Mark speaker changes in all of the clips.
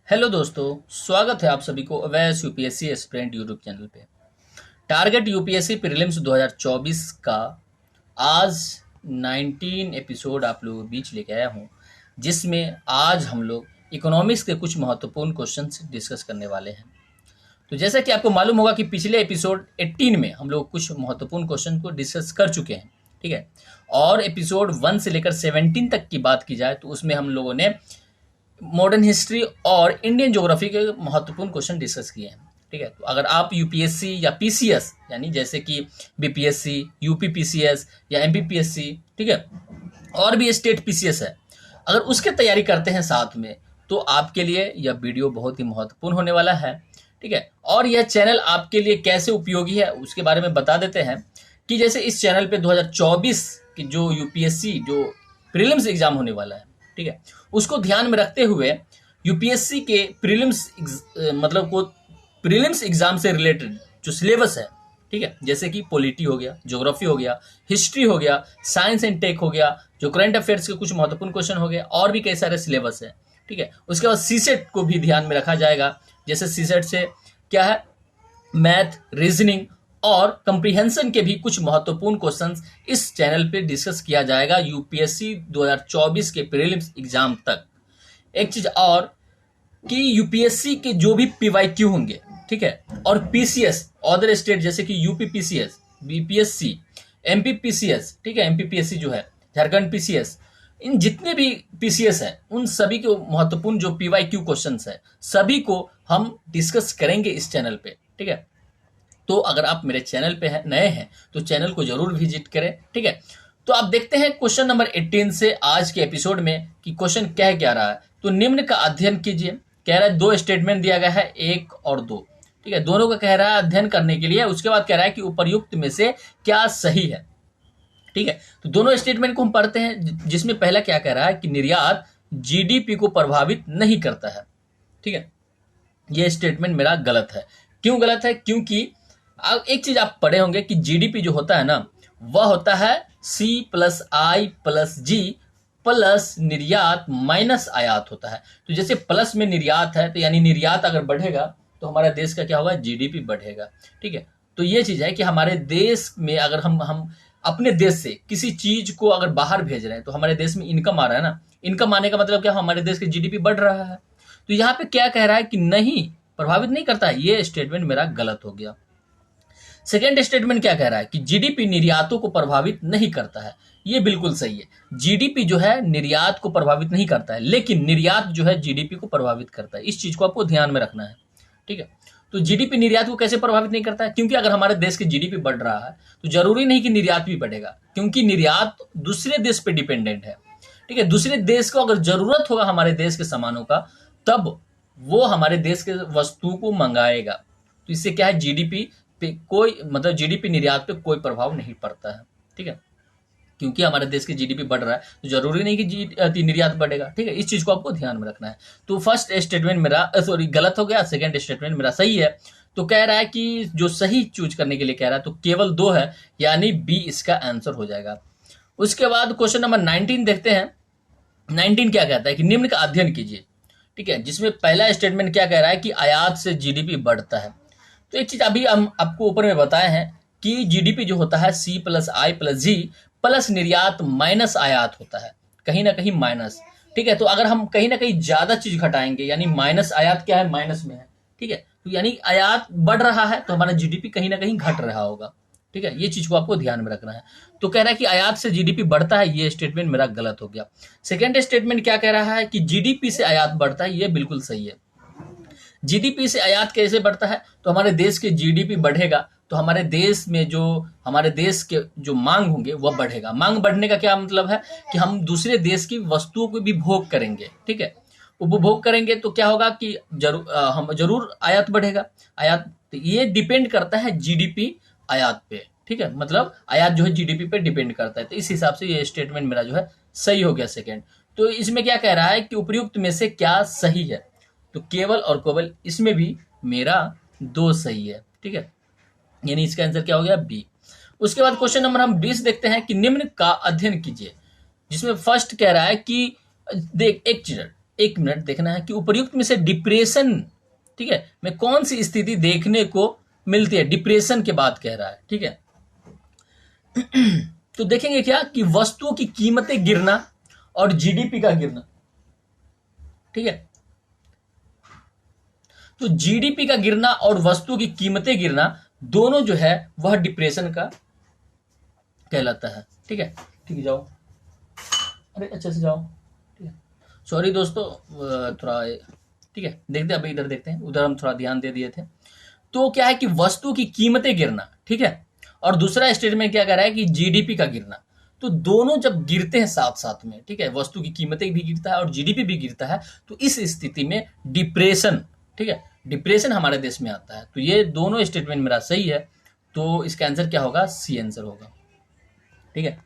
Speaker 1: Hello दोस्तों, स्वागत है आप सभी को Awais UPSC aspirant YouTube channel पे। टारगेट यूपीएससी प्रीलिम्स 2024 का आज 19 एपिसोड आप लोगों के बीच लेके आया हूँ, जिसमें आज हम लोग इकोनॉमिक्स के कुछ महत्वपूर्ण क्वेश्चंस डिस्कस करने वाले हैं। तो जैसा कि आपको मालूम होगा कि पिछले एपिसोड 18 में हम लोग कुछ महत्वपूर्ण क्वेश्चन को डिस्कस कर चुके हैं, ठीक है। और एपिसोड 1 से लेकर 17 तक की बात की जाए तो उसमें हम लोगों ने मॉडर्न हिस्ट्री और इंडियन ज्योग्राफी के महत्वपूर्ण क्वेश्चन डिस्कस किए हैं, ठीक है। तो अगर आप यूपीएससी या पीसीएस यानी जैसे कि बीपीएससी, यूपीपीसीएस या एमपीपीएससी, ठीक है, और भी स्टेट पीसीएस है, अगर उसके तैयारी करते हैं साथ में तो आपके लिए यह वीडियो बहुत ही महत्वपूर्ण होने वाला है, ठीक है। और यह चैनल आपके लिए कैसे उपयोगी है उसके बारे में बता देते हैं कि जैसे इस चैनल पे 2024 की जो यूपीएससी जो प्रीलिम्स एग्जाम होने वाला है, ठीक है, उसको ध्यान में रखते हुए यूपीएससी के प्रीलिम्स एग्जाम से रिलेटेड जो सिलेबस है, ठीक है, जैसे कि पॉलिटी हो गया, ज्योग्राफी हो गया, हिस्ट्री हो गया, साइंस एंड टेक हो गया, जो करंट अफेयर्स के कुछ महत्वपूर्ण क्वेश्चन हो गए, और भी कई सारे सिलेबस है, ठीक है। उसके बाद सीसेट को भी ध्यान में रखा जाएगा। जैसे सीसेट से क्या है, मैथ, रीजनिंग और कंप्रीहेंशन के भी कुछ महत्वपूर्ण क्वेश्चंस इस चैनल पे डिस्कस किया जाएगा यूपीएससी 2024 के प्रीलिम्स एग्जाम तक। एक चीज और कि यूपीएससी के जो भी पीवाईक्यू होंगे, ठीक है, और पीसीएस अदर स्टेट जैसे कि UP PCS, BPSC, MP PCS, ठीक है, एमपी पीएससी जो है, झारखंड पीसीएस, इन जितने भी पीसीएस हैं उन सभी के महत्वपूर्ण जो पीवाईक्यू क्वेश्चंस है सभी को हम डिस्कस करेंगे इस चैनल पे, ठीक है। तो अगर आप मेरे चैनल पे नए हैं तो चैनल को जरूर विजिट करें, ठीक है। तो आप देखते हैं क्वेश्चन नंबर 18 से आज के एपिसोड में कि क्वेश्चन कह क्या रहा है। तो निम्न का अध्ययन कीजिए। कह रहा है, दो स्टेटमेंट दिया गया है, 1 और 2, ठीक है, दोनों का कह रहा है अध्ययन करने के लिए। उसके बाद कह रहा है कि उपर्युक्त में से क्या सही है, ठीक है। तो दोनों स्टेटमेंट को हम पढ़ते हैं, जिसमें पहला क्या कह रहा है कि निर्यात जीडीपी को प्रभावित नहीं करता है, ठीक है। यह स्टेटमेंट मेरा गलत है। क्यों गलत है? क्योंकि अब एक चीज आप पढ़े होंगे कि जीडीपी जो होता है ना, वह होता है C+I+G प्लस निर्यात माइनस आयात होता है। तो जैसे प्लस में निर्यात है तो यानी निर्यात अगर बढ़ेगा तो हमारे देश का क्या होगा, जीडीपी बढ़ेगा, ठीक है। तो ये चीज है कि हमारे देश में अगर हम अपने देश से किसी चीज को अगर बाहर भेज रहे हैं तो हमारे देश में इनकम आ रहा है ना, इनकम आने का मतलब क्या, हमारे देश की जीडीपी बढ़ रहा है। तो यहाँ पे क्या कह रहा है कि नहीं, प्रभावित नहीं करता है। ये स्टेटमेंट मेरा गलत हो गया। सेकेंड स्टेटमेंट क्या कह रहा है कि जीडीपी निर्यातों को प्रभावित नहीं करता है। ये बिल्कुल सही है। जीडीपी जो है निर्यात को प्रभावित नहीं करता है, लेकिन निर्यात जो है जीडीपी को प्रभावित करता है। इस चीज को आपको ध्यान में रखना है, ठीक है। तो जीडीपी निर्यात को कैसे प्रभावित नहीं करता है? क्योंकि अगर हमारे देश की जीडीपी बढ़ रहा है तो जरूरी नहीं कि निर्यात भी बढ़ेगा, क्योंकि निर्यात दूसरे देश पे डिपेंडेंट है, ठीक है। दूसरे देश को अगर जरूरत होगा हमारे देश के सामानों का, तब वो हमारे देश के वस्तुओं को मंगाएगा। तो इससे क्या है, जीडीपी पे कोई जीडीपी निर्यात पे कोई प्रभाव नहीं पड़ता है, ठीक है। क्योंकि हमारे देश की जीडीपी बढ़ रहा है तो जरूरी नहीं कि निर्यात बढ़ेगा, ठीक है। इस चीज को आपको ध्यान में रखना है। तो फर्स्ट स्टेटमेंट मेरा गलत हो गया, सेकंड स्टेटमेंट मेरा सही है। तो कह रहा है कि जो सही चूज करने के लिए कह रहा है तो केवल 2 है, यानी बी इसका आंसर हो जाएगा। उसके बाद क्वेश्चन नंबर 19 देखते हैं। 19 क्या कहता है कि निम्न का अध्ययन कीजिए, ठीक है, जिसमें पहला स्टेटमेंट क्या कह रहा है कि आयात से जीडीपी बढ़ता है। तो एक चीज अभी हम आपको ऊपर में बताए हैं कि जीडीपी जो होता है C+I+G प्लस निर्यात माइनस आयात होता है, कहीं ना कहीं माइनस, ठीक है। तो अगर हम कहीं ना कहीं ज्यादा चीज घटाएंगे, यानी माइनस आयात क्या है, माइनस में है, ठीक है, तो यानी आयात बढ़ रहा है तो हमारा जीडीपी कहीं ना कहीं घट रहा होगा, ठीक है। ये चीज को आपको ध्यान में रखना है। तो कह रहा है कि आयात से जीडीपी बढ़ता है, ये स्टेटमेंट मेरा गलत हो गया। सेकेंड स्टेटमेंट क्या कह रहा है कि जीडीपी से आयात बढ़ता है, ये बिल्कुल सही है। जीडीपी से आयात कैसे बढ़ता है? तो हमारे देश के जीडीपी बढ़ेगा तो हमारे देश में जो हमारे देश के जो मांग होंगे वह बढ़ेगा। मांग बढ़ने का क्या मतलब है कि हम दूसरे देश की वस्तुओं को भी भोग करेंगे, ठीक है, उपभोग करेंगे। तो क्या होगा कि हम जरूर आयात बढ़ेगा। आयात तो ये डिपेंड करता है जीडीपी आयात पे, ठीक है, मतलब आयात जो है जीडीपी पे डिपेंड करता है। तो इस हिसाब से ये स्टेटमेंट मेरा जो है सही हो गया सेकेंड। तो इसमें क्या कह रहा है कि उपयुक्त में से क्या सही है? तो केवल और केवल इसमें भी मेरा 2 सही है, ठीक है, यानी इसका आंसर क्या हो गया, बी। उसके बाद क्वेश्चन नंबर हम 20 देखते हैं कि निम्न का अध्ययन कीजिए, जिसमें फर्स्ट कह रहा है कि देख एक मिनट देखना है कि उपर्युक्त में से डिप्रेशन, ठीक है, में कौन सी स्थिति देखने को मिलती है। डिप्रेशन के बाद कह रहा है, ठीक है। तो देखेंगे क्या कि वस्तुओं की कीमतें गिरना और जीडीपी का गिरना, ठीक है। तो जीडीपी का गिरना और वस्तुओं की कीमतें गिरना दोनों जो है वह डिप्रेशन का कहलाता है, ठीक है। ठीक है, जाओ, अरे अच्छे से जाओ, ठीक है। सॉरी दोस्तों, थोड़ा, ठीक है, देखते हैं, अभी इधर देखते हैं, उधर हम थोड़ा ध्यान दे दिए थे। तो क्या है कि वस्तु की कीमतें गिरना, ठीक है, और दूसरा स्टेटमेंट क्या कह रहा है कि जीडीपी का गिरना। तो दोनों जब गिरते हैं साथ साथ में, ठीक है, वस्तु की कीमतें भी गिरता है और जीडीपी भी गिरता है, तो इस स्थिति में डिप्रेशन, ठीक है, डिप्रेशन हमारे देश में आता है। तो ये दोनों स्टेटमेंट मेरा सही है, तो इसका आंसर क्या होगा, सी आंसर होगा, ठीक है।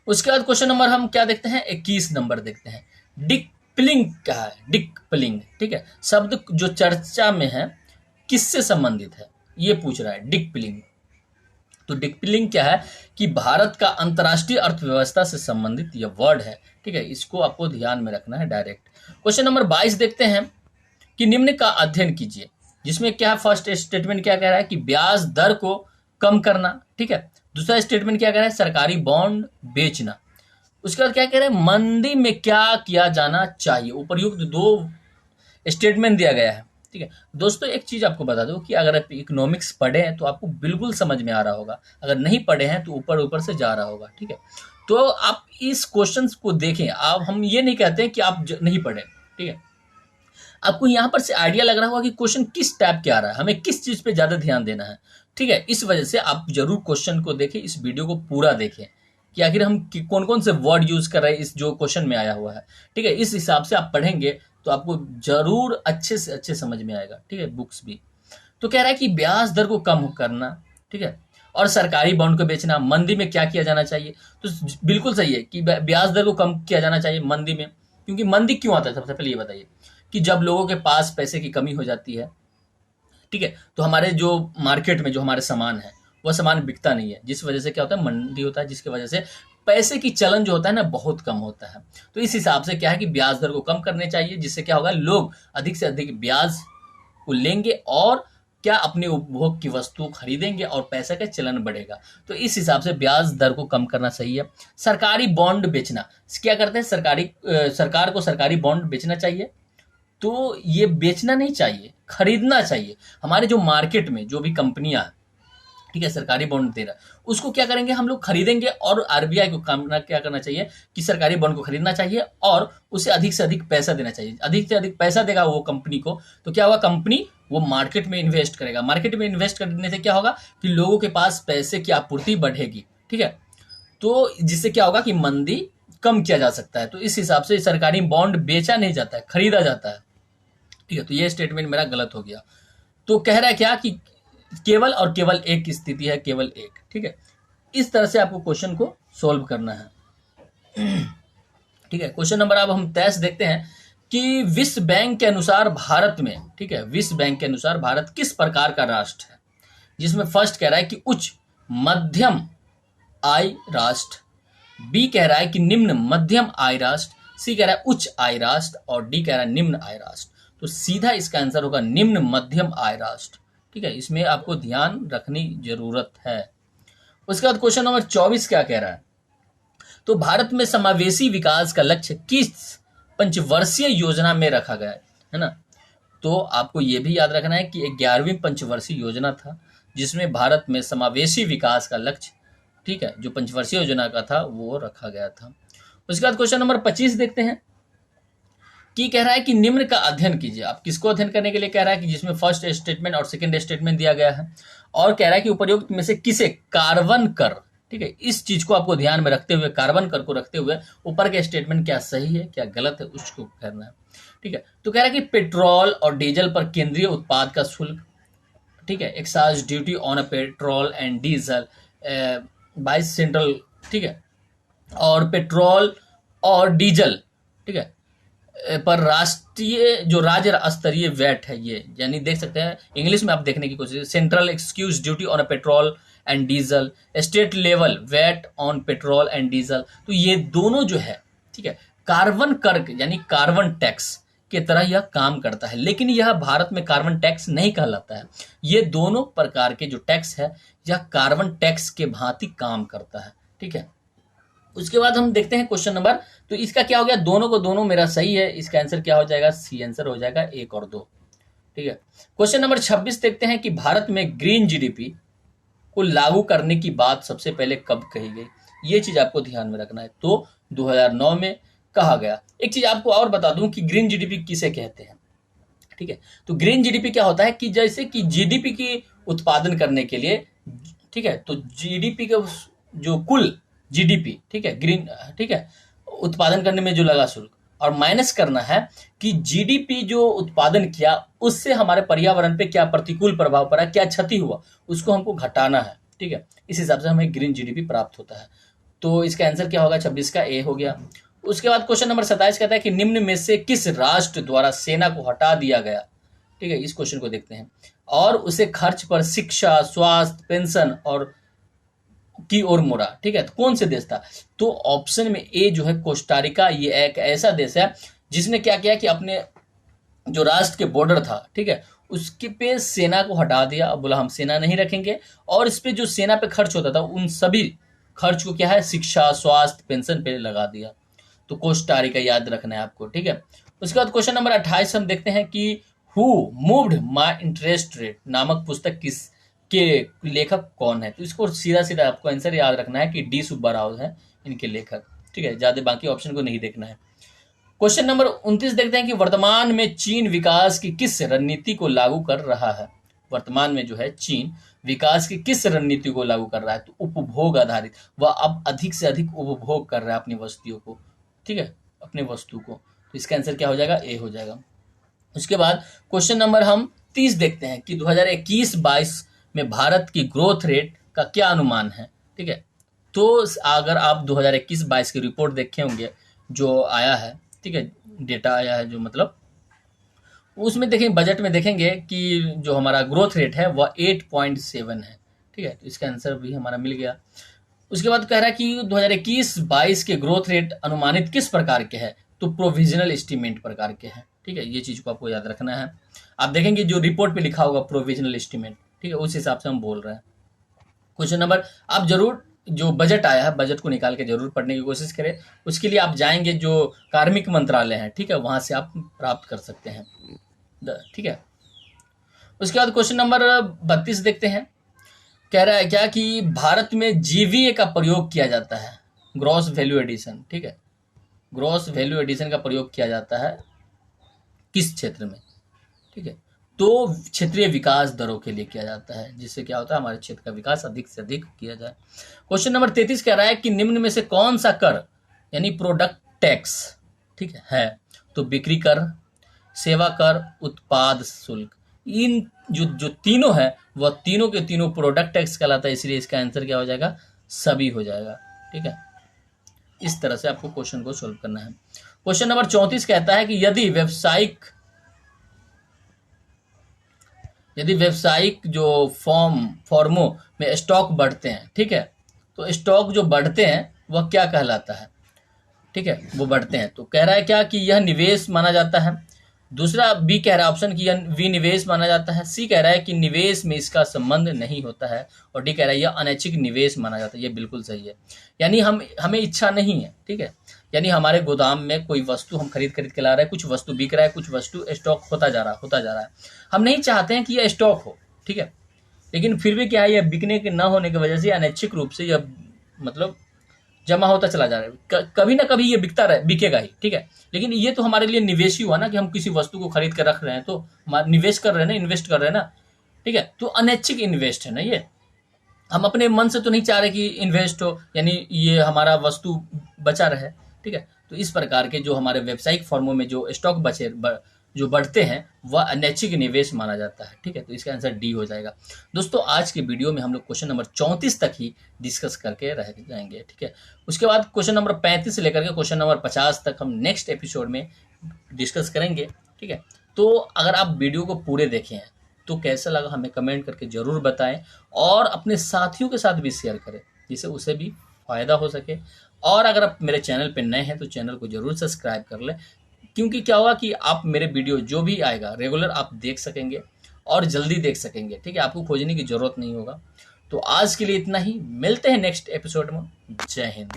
Speaker 1: उसके बाद क्वेश्चन नंबर हम क्या देखते हैं, 21 नंबर देखते हैं। डिकप्लिंग क्या है, डिकप्लिंग, ठीक है, शब्द जो चर्चा में है किससे संबंधित है, ये पूछ रहा है, डिकप्लिंग। तो डिकप्लिंग क्या है कि भारत का अंतर्राष्ट्रीय अर्थव्यवस्था से संबंधित यह वर्ड है, ठीक है, इसको आपको ध्यान में रखना है डायरेक्ट। क्वेश्चन नंबर 22 देखते हैं कि निम्न का अध्ययन कीजिए, जिसमें क्या फर्स्ट स्टेटमेंट क्या कह रहा है कि ब्याज दर को कम करना, ठीक है। दूसरा स्टेटमेंट क्या कह रहा है, सरकारी बॉन्ड बेचना। उसके बाद क्या कह रहे हैं, मंदी में क्या किया जाना चाहिए। उपर्युक्त दो स्टेटमेंट दिया गया है, ठीक है। दोस्तों एक चीज आपको बता दूं कि अगर आप इकोनॉमिक्स पढ़े हैं तो आपको बिल्कुल समझ में आ रहा होगा, अगर नहीं पढ़े हैं तो ऊपर ऊपर से जा रहा होगा, ठीक है। तो आप इस क्वेश्चंस को देखें, आप, हम ये नहीं कहते हैं कि आप नहीं पढ़े, ठीक है। आपको यहां पर से आइडिया लग रहा होगा कि क्वेश्चन किस टाइप के आ रहा है, हमें किस चीज पे ज्यादा ध्यान देना है, ठीक है। इस वजह से आप जरूर क्वेश्चन को देखें, इस वीडियो को पूरा देखें कि आखिर हम कौन कौन से वर्ड यूज कर रहे हैं इस जो क्वेश्चन में आया हुआ है, ठीक है। इस हिसाब से आप पढ़ेंगे तो आपको जरूर अच्छे से अच्छे समझ में आएगा, ठीक है, बुक्स भी। तो कह रहा है कि ब्याज दर को कम करना, ठीक है, और सरकारी बॉन्ड को बेचना। मंदी में क्या किया जाना चाहिए, तो बिल्कुल सही है कि ब्याज दर को कम किया जाना चाहिए मंदी में। क्योंकि मंदी क्यों आता है, सबसे पहले ये बताइए कि जब लोगों के पास पैसे की कमी हो जाती है, ठीक है, तो हमारे जो मार्केट में जो हमारे सामान है वह सामान बिकता नहीं है, जिस वजह से क्या होता है, मंदी होता है, जिसकी वजह से पैसे की चलन जो होता है ना बहुत कम होता है। तो इस हिसाब से क्या है कि ब्याज दर को कम करने चाहिए, जिससे क्या होगा, लोग अधिक से अधिक ब्याज को लेंगे और क्या अपने उपभोग की वस्तु खरीदेंगे और पैसे का चलन बढ़ेगा। तो इस हिसाब से ब्याज दर को कम करना सही है। सरकारी बॉन्ड बेचना, क्या करते हैं, सरकार को सरकारी बॉन्ड बेचना चाहिए। तो ये बेचना नहीं चाहिए, खरीदना चाहिए। हमारे जो मार्केट में जो भी कंपनियां, ठीक है, सरकारी बॉन्ड दे रहा है, उसको क्या करेंगे, हम लोग खरीदेंगे। और आरबीआई को क्या करना चाहिए कि सरकारी बॉन्ड को खरीदना चाहिए और उसे अधिक से अधिक पैसा देना चाहिए। अधिक से अधिक पैसा देगा वो कंपनी को, तो क्या होगा, कंपनी वो मार्केट में इन्वेस्ट करेगा। मार्केट में इन्वेस्ट करने से क्या होगा कि लोगों के पास पैसे की आपूर्ति बढ़ेगी, ठीक है। तो जिससे क्या होगा कि मंदी कम किया जा सकता है। तो इस हिसाब से सरकारी बॉन्ड बेचा नहीं जाता है, खरीदा जाता है, ठीक है। तो ये स्टेटमेंट मेरा गलत हो गया। तो कह रहा है क्या कि केवल और केवल एक स्थिति है, केवल एक, ठीक है। इस तरह से आपको क्वेश्चन को सॉल्व करना है, ठीक है। क्वेश्चन नंबर अब हम 23 देखते हैं कि विश्व बैंक के अनुसार भारत में, ठीक है, विश्व बैंक के अनुसार भारत किस प्रकार का राष्ट्र है। जिसमें फर्स्ट कह रहा है कि उच्च मध्यम आय राष्ट्र, बी कह रहा है कि निम्न मध्यम आय राष्ट्र, सी कह रहा है उच्च आय राष्ट्र और डी कह रहा है निम्न आय राष्ट्र। तो सीधा इसका आंसर होगा निम्न मध्यम आय राष्ट्र, ठीक है। इसमें आपको ध्यान रखनी जरूरत है। उसके बाद क्वेश्चन नंबर 24 क्या कह रहा है, तो भारत में समावेशी विकास का लक्ष्य किस पंचवर्षीय योजना में रखा गया है ना। तो आपको यह भी याद रखना है कि 11वीं पंचवर्षीय योजना था, जिसमें भारत में समावेशी विकास का लक्ष्य, ठीक है, जो पंचवर्षीय योजना का था वो रखा गया था। उसके बाद क्वेश्चन नंबर 25 देखते हैं कि कह रहा है कि निम्न का अध्ययन कीजिए। आप किसको अध्ययन करने के लिए कह रहा है कि जिसमें फर्स्ट स्टेटमेंट और सेकंड स्टेटमेंट दिया गया है, और कह रहा है कि उपर्युक्त में से किसे कार्बन कर, ठीक है, इस चीज को आपको ध्यान में रखते हुए, कार्बन कर को रखते हुए ऊपर के स्टेटमेंट क्या सही है क्या गलत है उसको करना है, ठीक है। तो कह रहा है कि पेट्रोल और डीजल पर केंद्रीय उत्पाद का शुल्क, ठीक है, excise duty on a petrol and diesel by central, ठीक है, और पेट्रोल और डीजल, ठीक है, पर राष्ट्रीय जो राज्य स्तरीय वैट है, ये यानी देख सकते हैं इंग्लिश में आप देखने की कोशिश, central excise duty on petrol and diesel, state level VAT on petrol and diesel. तो ये दोनों जो है, ठीक है, कार्बन कर यानी कार्बन टैक्स, के तरह यह काम करता है, लेकिन यह भारत में कार्बन टैक्स नहीं कहलाता है। ये दोनों प्रकार के जो टैक्स है यह कार्बन टैक्स के भांति काम करता है। ठीक है, उसके बाद हम देखते हैं क्वेश्चन नंबर, तो इसका क्या हो गया, दोनों को दोनों मेरा सही है, इसका आंसर क्या हो जाएगा, सी आंसर हो जाएगा 1 और 2। ठीक है, क्वेश्चन नंबर 26 देखते हैं कि भारत में ग्रीन जीडीपी को लागू करने की बात सबसे पहले कब कही गई। ये चीज आपको ध्यान में रखना है। तो 2009 में कहा गया। एक चीज आपको और बता दूं कि ग्रीन जीडीपी किसे कहते हैं। ठीक है, तो ग्रीन जीडीपी क्या होता है कि जैसे कि जीडीपी की उत्पादन करने के लिए, ठीक है, तो जीडीपी के जो कुल जीडीपी, ठीक है, ग्रीन, ठीक है, उत्पादन करने में जो लगा शुल्क, और माइनस करना है कि जीडीपी जो उत्पादन किया उससे हमारे पर्यावरण पे क्या प्रतिकूल प्रभाव पड़ा, क्या क्षति हुआ, उसको हमको घटाना है। ठीक है, इस हिसाब से हमें ग्रीन जीडीपी प्राप्त होता है। तो इसका आंसर क्या होगा, 26 का ए हो गया। उसके बाद क्वेश्चन नंबर 27 कहता है कि निम्न में से किस राष्ट्र द्वारा सेना को हटा दिया गया। ठीक है, इस क्वेश्चन को देखते हैं। और उसे खर्च पर शिक्षा, स्वास्थ्य, पेंशन और की ओर मोड़ा। ठीक है, तो कौन से देश था, तो ऑप्शन में ए जो है कोस्टारिका। ये एक ऐसा देश है जिसने क्या किया कि अपने जो राष्ट्र के बॉर्डर था, ठीक है, उसके पे सेना को हटा दिया। अब बोला हम सेना नहीं रखेंगे, और इस पे जो सेना पे खर्च होता था उन सभी खर्च को क्या है, शिक्षा, स्वास्थ्य, पेंशन पे लगा दिया। तो कोस्टारिका याद रखना है आपको। ठीक है, उसके बाद क्वेश्चन नंबर 28 हम देखते हैं कि who moved my interest rate नामक पुस्तक किस के लेखक कौन है। तो इसको सीधा सीधा आपको आंसर याद रखना है कि डी सुब्बा राव है इनके लेखक। ठीक है, ज्यादा बाकी ऑप्शन को नहीं देखना है। क्वेश्चन नंबर 29 देखते हैं कि वर्तमान में चीन विकास की किस रणनीति को लागू कर रहा है। वर्तमान में जो है चीन विकास की किस रणनीति को लागू कर रहा है, तो उपभोग आधारित। वह अब अधिक से अधिक उपभोग कर रहा है अपनी वस्तुओं को। ठीक है, अपने वस्तु को। तो इसका आंसर क्या हो जाएगा, ए हो जाएगा। उसके बाद क्वेश्चन नंबर हम 30 देखते हैं कि 2021-22 में भारत की ग्रोथ रेट का क्या अनुमान है। ठीक है, तो अगर आप 2021-22 की रिपोर्ट देखे होंगे जो आया है, ठीक है, डेटा आया है जो, मतलब उसमें देखें, बजट में देखेंगे कि जो हमारा ग्रोथ रेट है वह 8.7 है। ठीक है, तो इसका आंसर भी हमारा मिल गया। उसके बाद कह रहा है कि 2021-22 के ग्रोथ रेट अनुमानित किस प्रकार के हैं, तो प्रोविजनल एस्टीमेट प्रकार के हैं। ठीक है, ये चीज को आपको याद रखना है। आप देखेंगे जो रिपोर्ट पे लिखा होगा प्रोविजनल एस्टीमेट, ठीक है, उस हिसाब से हम बोल रहे हैं। क्वेश्चन नंबर, आप जरूर जो बजट आया है बजट को निकाल के जरूर पढ़ने की कोशिश करें। उसके लिए आप जाएंगे जो कार्मिक मंत्रालय है, ठीक है, वहां से आप प्राप्त कर सकते हैं। ठीक है, उसके बाद क्वेश्चन नंबर 32 देखते हैं। कह रहा है क्या कि भारत में जीवीए का प्रयोग किया जाता है, ग्रॉस वैल्यू एडिशन। ठीक है, ग्रॉस वैल्यू एडिशन का प्रयोग किया जाता है किस क्षेत्र में। ठीक है, तो क्षेत्रीय विकास दरों के लिए किया जाता है, जिससे क्या होता है हमारे क्षेत्र का विकास अधिक से अधिक किया जाए। क्वेश्चन नंबर 33 कह रहा है कि निम्न में से कौन सा कर यानी प्रोडक्ट टैक्स, ठीक है, तो बिक्री कर, सेवा कर, उत्पाद शुल्क, इन जो तीनों है वह तीनों के तीनों प्रोडक्ट टैक्स कहलाता है, इसलिए इसका आंसर क्या हो जाएगा, सभी हो जाएगा। ठीक है, इस तरह से आपको क्वेश्चन को सोल्व करना है। क्वेश्चन नंबर 34 कहता है कि यदि व्यावसायिक जो फॉर्मों में स्टॉक बढ़ते हैं, ठीक है, तो स्टॉक जो बढ़ते हैं वह क्या कहलाता है। ठीक है, वो बढ़ते हैं, तो कह रहा है क्या कि यह निवेश माना जाता है। दूसरा बी कह रहा है ऑप्शन की यह विनिवेश माना जाता है। सी कह रहा है कि निवेश में इसका संबंध नहीं होता है, और डी कह रहा है यह अनैच्छिक निवेश माना जाता है। ये बिल्कुल सही है, यानी हमें इच्छा नहीं है। ठीक है, यानी हमारे गोदाम में कोई वस्तु हम खरीद के ला रहे हैं, कुछ वस्तु बिक रहा है, कुछ वस्तु स्टॉक होता जा रहा है। हम नहीं चाहते हैं कि यह स्टॉक हो, ठीक है, लेकिन फिर भी क्या है, यह बिकने के न होने की वजह से अनैच्छिक रूप से यह मतलब जमा होता चला जा रहा है। कभी ना कभी ये बिकेगा ही। ठीक है, लेकिन ये तो हमारे लिए निवेश ही हुआ ना, कि हम किसी वस्तु को खरीद कर रख रहे हैं तो निवेश कर रहे हैं ना, इन्वेस्ट कर रहे हैं ना। ठीक है, तो अनैच्छिक इन्वेस्ट है ना, ये हम अपने मन से तो नहीं चाह रहे कि इन्वेस्ट हो, यानी ये हमारा वस्तु बचा रहे। ठीक है, तो इस प्रकार के जो हमारे व्यावसायिक फर्मों में जो स्टॉक जो बढ़ते हैं वह अनैच्छिक निवेश माना जाता है। ठीक है, तो इसका आंसर डी हो जाएगा। दोस्तों, आज के वीडियो में हम लोग क्वेश्चन नंबर 34 तक ही डिस्कस करके रह जाएंगे। ठीक है, उसके बाद क्वेश्चन नंबर 35 से लेकर के क्वेश्चन नंबर 50 तक हम नेक्स्ट एपिसोड में डिस्कस करेंगे। ठीक है, तो अगर आप वीडियो को पूरे देखे हैं तो कैसा लगा हमें कमेंट करके जरूर बताएं, और अपने साथियों के साथ भी शेयर करें जिससे उसे भी फायदा हो सके। और अगर आप मेरे चैनल पर नए हैं तो चैनल को जरूर सब्सक्राइब कर लें, क्योंकि क्या होगा कि आप मेरे वीडियो जो भी आएगा रेगुलर आप देख सकेंगे और जल्दी देख सकेंगे, ठीक है, आपको खोजने की जरूरत नहीं होगा। तो आज के लिए इतना ही, मिलते हैं नेक्स्ट एपिसोड में। जय हिंद।